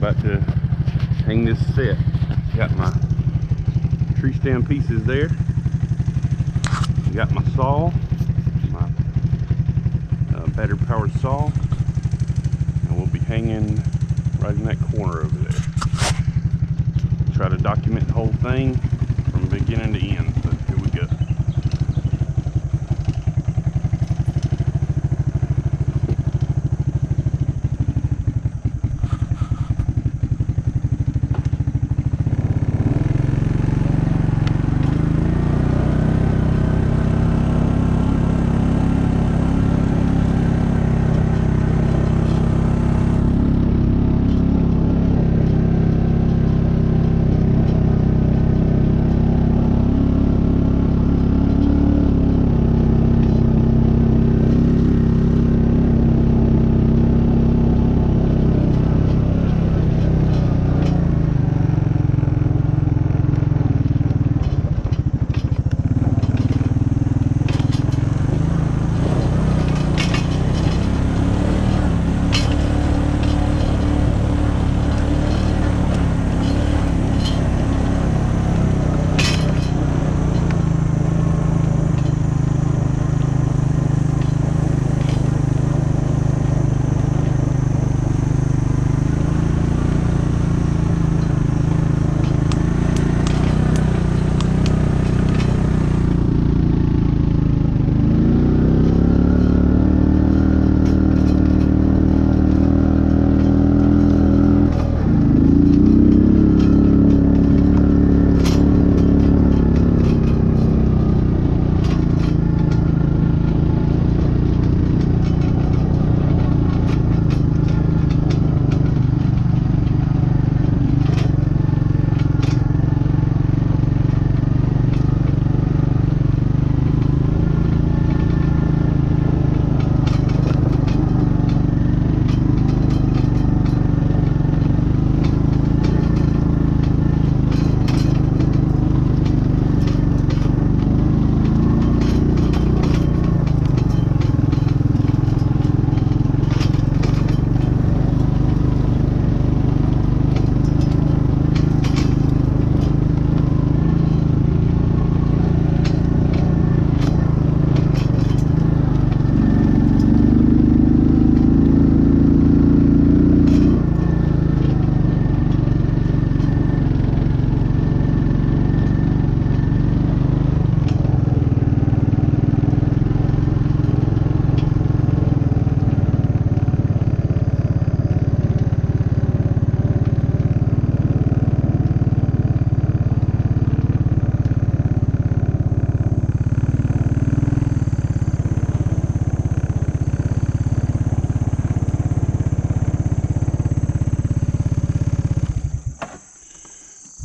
about to hang this set. Got my tree stand pieces there. Got my saw, my battery powered saw, and we'll be hanging right in that corner over there. Try to document the whole thing from beginning to end. So here we go.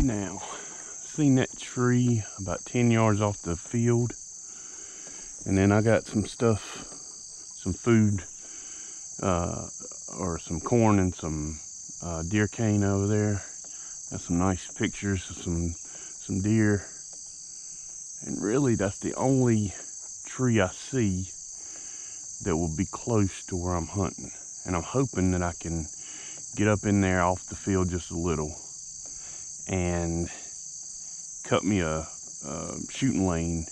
Now, seen that tree about 10 yards off the field, and then I got some stuff, some food, or some corn and some deer cane over there. Got some nice pictures of some deer, and really that's the only tree I see that will be close to where I'm hunting. And I'm hoping that I can get up in there off the field just a little and cut me a shooting lane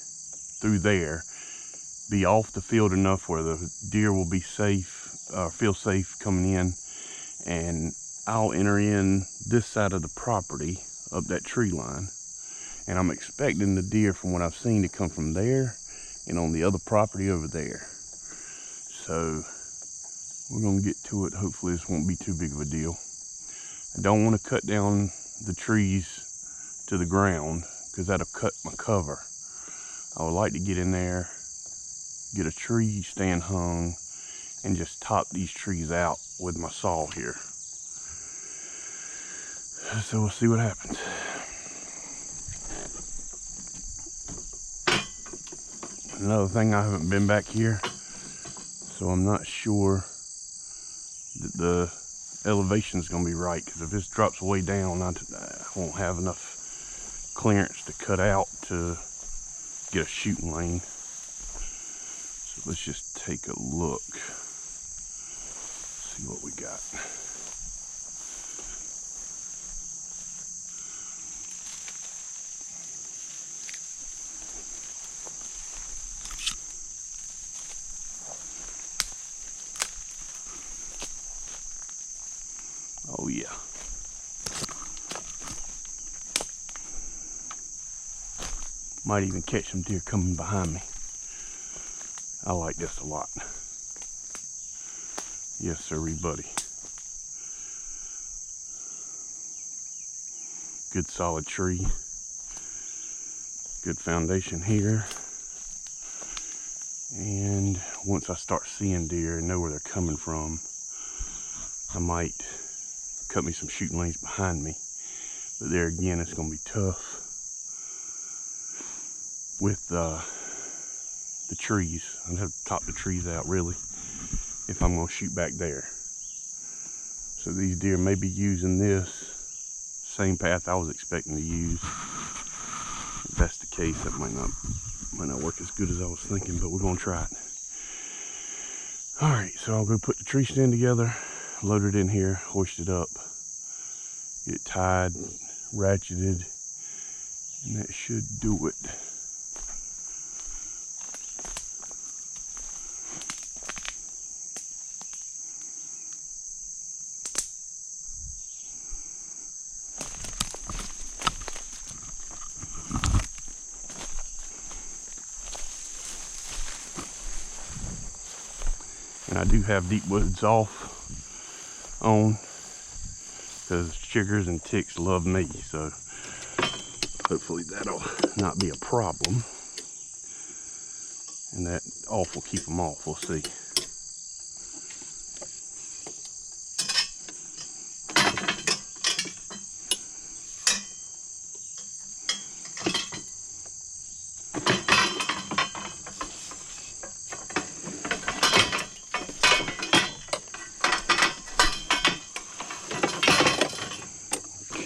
through there, be off the field enough where the deer will be safe, feel safe coming in, and I'll enter in this side of the property up that tree line. And I'm expecting the deer, from what I've seen, to come from there and on the other property over there. So we're gonna get to it. Hopefully this won't be too big of a deal. I don't want to cut down the trees to the ground because that'll cut my cover. I would like to get in there, get a tree stand hung, and just top these trees out with my saw here. So we'll see what happens. Another thing, I haven't been back here, so I'm not sure that the elevation is going to be right, because if this drops way down, I won't have enough clearance to cut out to get a shooting lane. So let's just take a look, see what we got. Oh yeah. Might even catch some deer coming behind me. I like this a lot. Yes, sirree, buddy. Good solid tree. Good foundation here. And once I start seeing deer and know where they're coming from, I might cut me some shooting lanes behind me. But there again, it's going to be tough with the trees. I'd have to top the trees out really if I'm going to shoot back there. So these deer may be using this same path I was expecting to use. If that's the case, that might not work as good as I was thinking, but we're going to try it. All right, so I'll go put the tree stand together, load it in here, hoist it up, get it tied, ratcheted, and that should do it. And I do have deep woods off on because chiggers and ticks love me, so hopefully that'll not be a problem, and that off will keep them off. We'll see.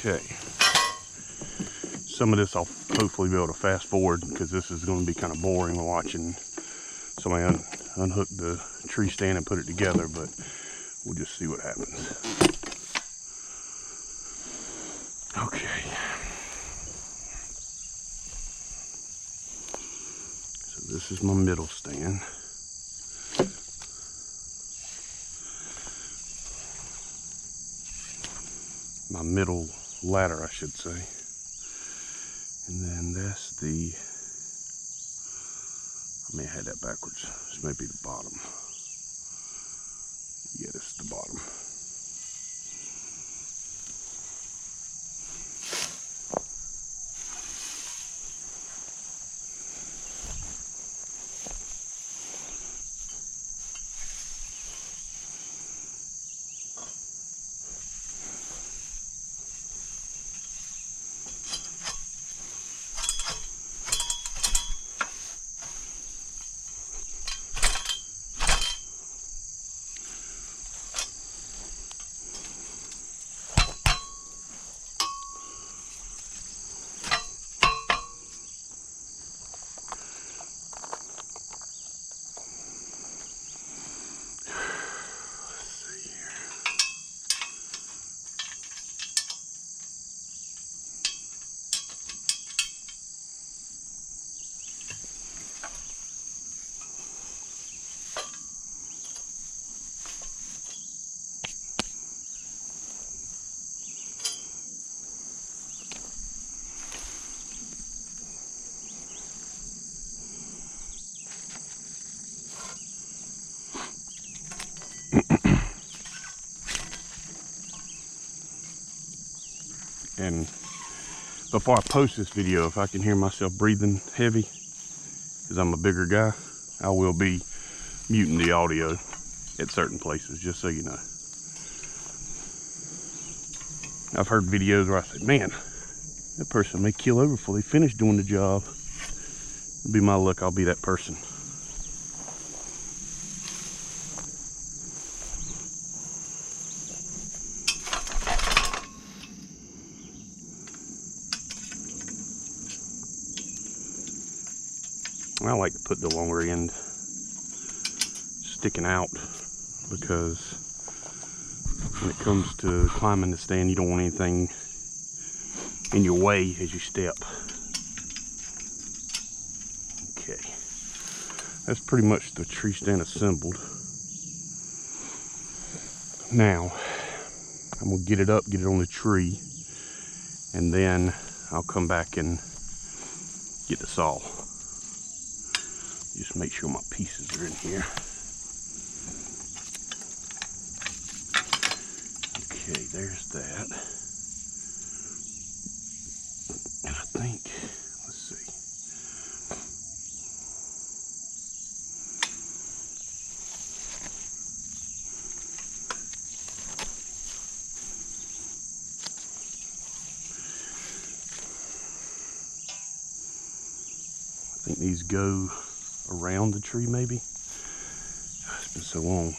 Okay, some of this I'll hopefully be able to fast forward because this is going to be kind of boring watching somebody unhook the tree stand and put it together, but we'll just see what happens. Okay, so this is my middle stand. My middle ladder, I should say. And then that's the, I may have had that backwards. This may be the bottom. Yeah, this is the bottom. And before I post this video, if I can hear myself breathing heavy, because I'm a bigger guy, I will be muting the audio at certain places, just so you know. I've heard videos where I say, man, that person may keel over before they finish doing the job. It'll be my luck, I'll be that person. I like to put the longer end sticking out because when it comes to climbing the stand, you don't want anything in your way as you step. Okay, that's pretty much the tree stand assembled. Now, I'm gonna get it up, get it on the tree, and then I'll come back and get the saw. Just make sure my pieces are in here. Okay, there's that. And I think, let's see. I think these go around the tree maybe. It's been so long.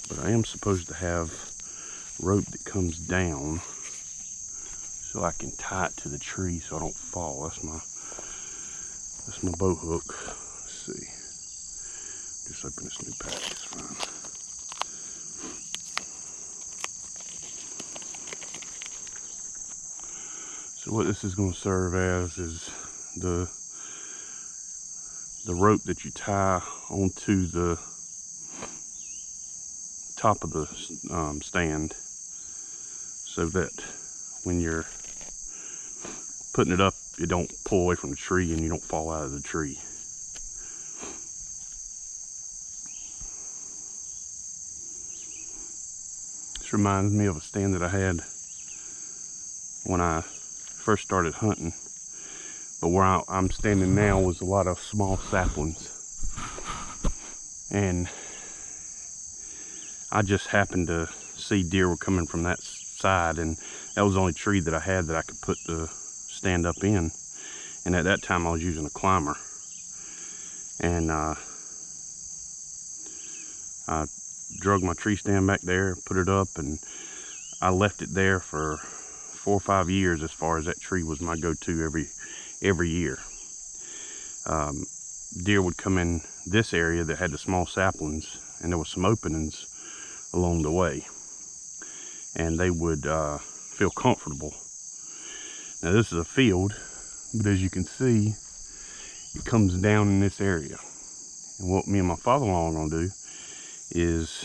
But I am supposed to have rope that comes down so I can tie it to the tree so I don't fall. That's my bow hook. Let's see. Just open this new pack, it's fine. So what this is going to serve as is the rope that you tie onto the top of the stand, so that when you're putting it up, it don't pull away from the tree and you don't fall out of the tree. This reminds me of a stand that I had when I first started hunting, but where I'm standing now was a lot of small saplings, and I just happened to see deer were coming from that side, and that was the only tree that I had that I could put the stand up in. And at that time I was using a climber, and I drug my tree stand back there, put it up, and I left it there for 4 or 5 years. As far as that tree was my go-to every year. Deer would come in this area that had the small saplings, and there was some openings along the way, and they would feel comfortable. Now this is a field, but as you can see, it comes down in this area. And what me and my father-in-law are going to do is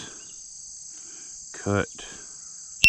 cut